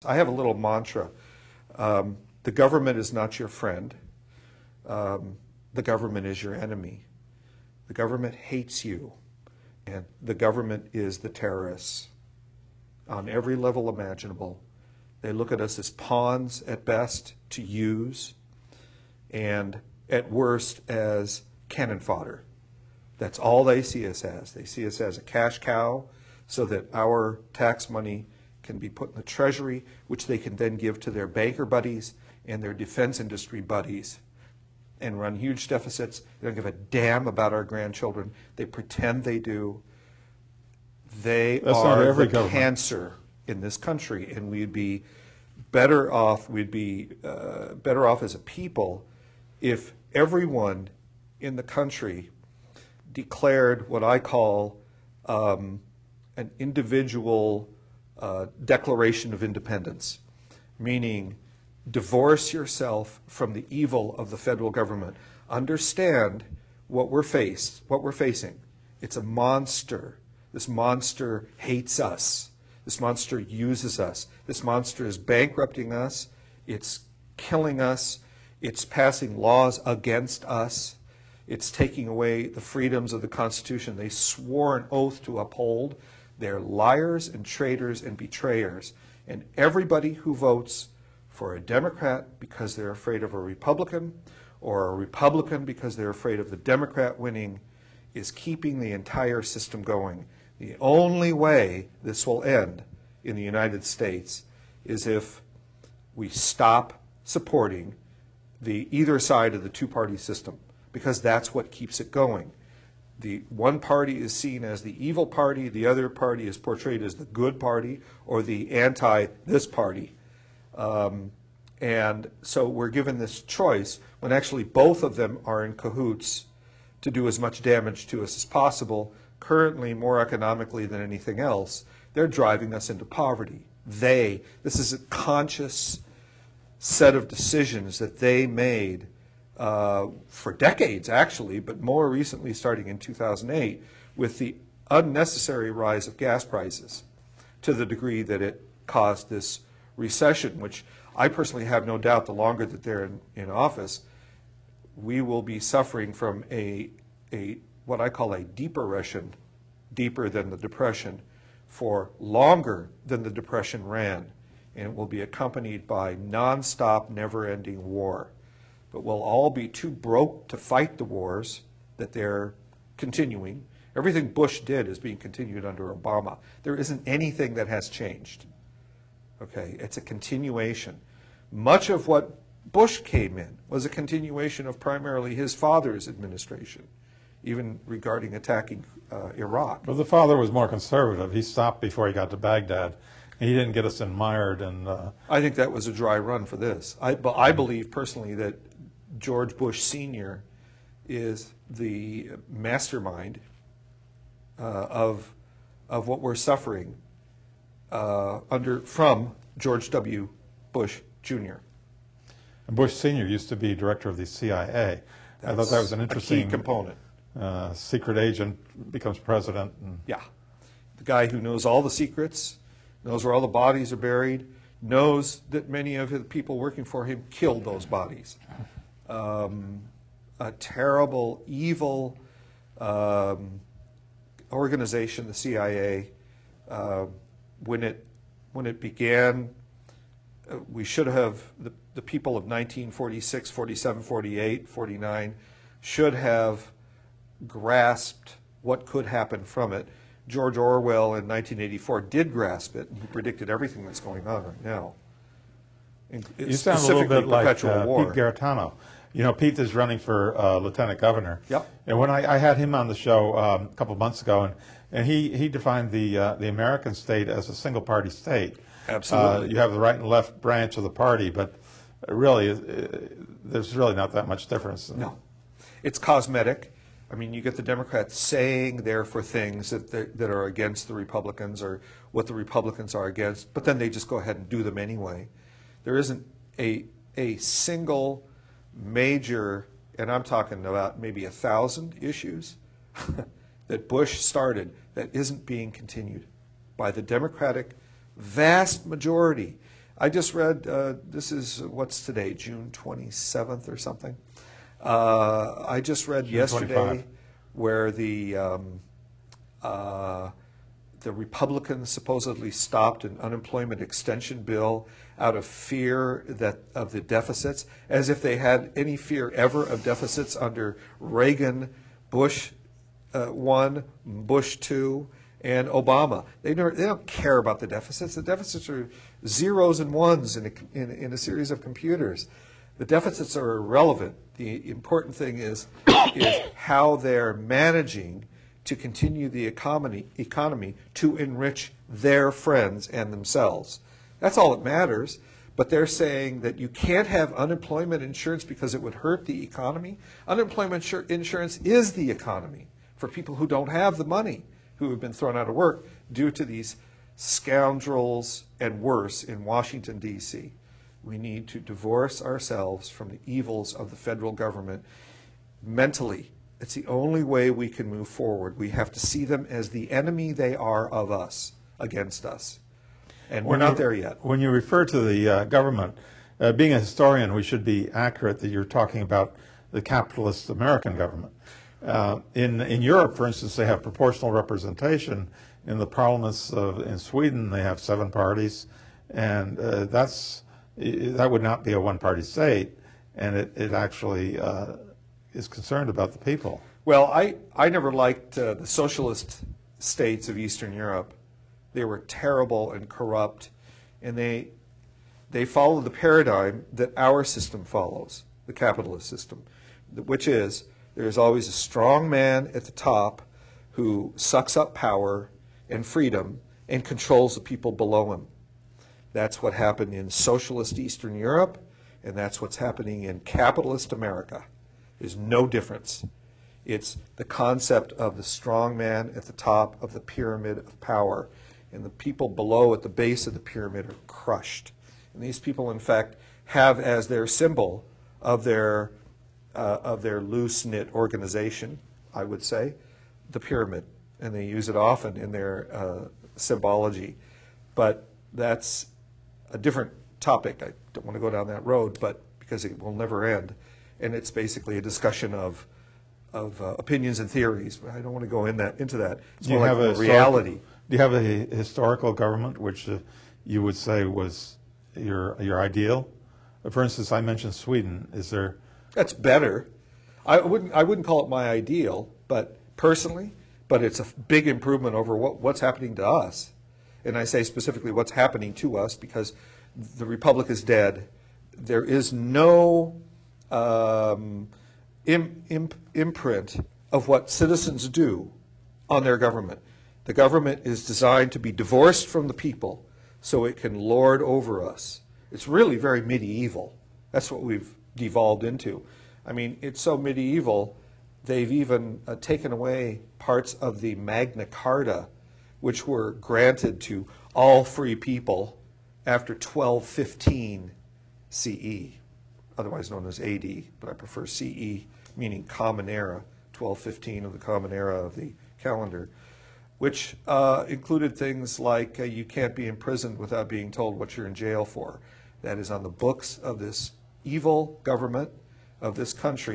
I have a little mantra. The government is not your friend. The government is your enemy. The government hates you, and the government is the terrorists on every level imaginable. They look at us as pawns at best to use, and at worst as cannon fodder. That's all they see us as. They see us as a cash cow so that our tax money can be put in the Treasury, which they can then give to their banker buddies and their defense industry buddies and run huge deficits. They don't give a damn about our grandchildren. They pretend they do. They are the cancer in this country, and we'd be better off. We'd be better off as a people if everyone in the country declared what I call an individual declaration of independence, meaning divorce yourself from the evil of the federal government. Understand what we're facing. It's a monster. This monster hates us. This monster uses us. This monster is bankrupting us. It's killing us. It's passing laws against us. It's taking away the freedoms of the Constitution they swore an oath to uphold. They're liars and traitors and betrayers. And everybody who votes for a Democrat because they're afraid of a Republican, or a Republican because they're afraid of the Democrat winning, is keeping the entire system going. The only way this will end in the United States is if we stop supporting either side of the two-party system, because that's what keeps it going. The one party is seen as the evil party, the other party is portrayed as the good party or the anti-this party. And so we're given this choice when actually both of them are in cahoots to do as much damage to us as possible, currently more economically than anything else. They're driving us into poverty. This is a conscious set of decisions that they made for decades, actually, but more recently starting in 2008 with the unnecessary rise of gas prices to the degree that it caused this recession, which I personally have no doubt the longer that they're in office, we will be suffering from what I call a deeper recession, deeper than the Depression, for longer than the Depression ran. And it will be accompanied by nonstop, never-ending war. But we'll all be too broke to fight the wars that they're continuing. Everything Bush did is being continued under Obama. There isn't anything that has changed. Okay, it's a continuation. Much of what Bush came in was a continuation of primarily his father's administration, even regarding attacking Iraq. Well, the father was more conservative. He stopped before he got to Baghdad. He didn't get us mired in... I think that was a dry run for this. I believe personally that George Bush Sr. is the mastermind of what we're suffering from George W. Bush Jr. And Bush Sr. used to be director of the CIA. I thought that was an interesting... a key component. Secret agent becomes president. Yeah. The guy who knows all the secrets, knows where all the bodies are buried, knows that many of the people working for him killed those bodies. A terrible, evil organization, the CIA. When it began, we should have, the people of 1946, 47, 48, 49, should have grasped what could happen from it. George Orwell in 1984 did grasp it, and he predicted everything that's going on right now. You sound a little bit like Pete Garetano. You know, Pete is running for lieutenant governor. Yep. And when I had him on the show a couple of months ago, and he defined the American state as a single-party state. Absolutely. You have the right and left branch of the party, but really, there's really not that much difference. No. It's cosmetic. I mean, you get the Democrats saying they're for things that are against the Republicans or what the Republicans are against, but then they just go ahead and do them anyway. There isn't a single major, and I'm talking about maybe 1,000 issues that Bush started that isn't being continued by the Democratic vast majority. I just read, this is, what's today, June 27th or something? I just read June yesterday 25. where the Republicans supposedly stopped an unemployment extension bill out of fear of the deficits, as if they had any fear ever of deficits under Reagan, Bush 1, Bush 2, and Obama. They don't care about the deficits. The deficits are zeros and ones in a series of computers. The deficits are irrelevant. The important thing is how they're managing to continue the economy to enrich their friends and themselves. That's all that matters. But they're saying that you can't have unemployment insurance because it would hurt the economy. Unemployment insurance is the economy for people who don't have the money, who have been thrown out of work due to these scoundrels and worse in Washington, D.C. We need to divorce ourselves from the evils of the federal government mentally. It's the only way we can move forward. We have to see them as the enemy they are of us, against us. And we're not there yet. When you refer to the government, being a historian, we should be accurate that you're talking about the capitalist American government. In Europe, for instance, they have proportional representation. In the parliaments in Sweden, they have 7 parties, and that would not be a one-party state, and it actually is concerned about the people. Well, I never liked the socialist states of Eastern Europe. They were terrible and corrupt, and they follow the paradigm that our system follows, the capitalist system, which is there's always a strong man at the top who sucks up power and freedom and controls the people below him. That's what happened in socialist Eastern Europe, and that's what's happening in capitalist America. There's no difference. It's the concept of the strong man at the top of the pyramid of power, and the people below at the base of the pyramid are crushed. And these people, in fact, have as their symbol of their loose-knit organization, I would say, the pyramid. And they use it often in their symbology. But that's a different topic. I don't want to go down that road, but because it will never end. And it's basically a discussion of opinions and theories. But I don't want to go into that. It's more like a reality. Do you have a historical government which you would say was your ideal? For instance, I mentioned Sweden. Is there? That's better. I wouldn't call it my ideal, but personally, but it's a big improvement over what's happening to us. And I say specifically what's happening to us because the republic is dead. There is no imprint of what citizens do on their government. The government is designed to be divorced from the people so it can lord over us. It's really very medieval. That's what we've devolved into. I mean, it's so medieval, they've even taken away parts of the Magna Carta, which were granted to all free people after 1215 CE, otherwise known as AD, but I prefer CE, meaning Common Era, 1215 of the Common Era of the calendar, which included things like you can't be imprisoned without being told what you're in jail for. That is on the books of this evil government of this country.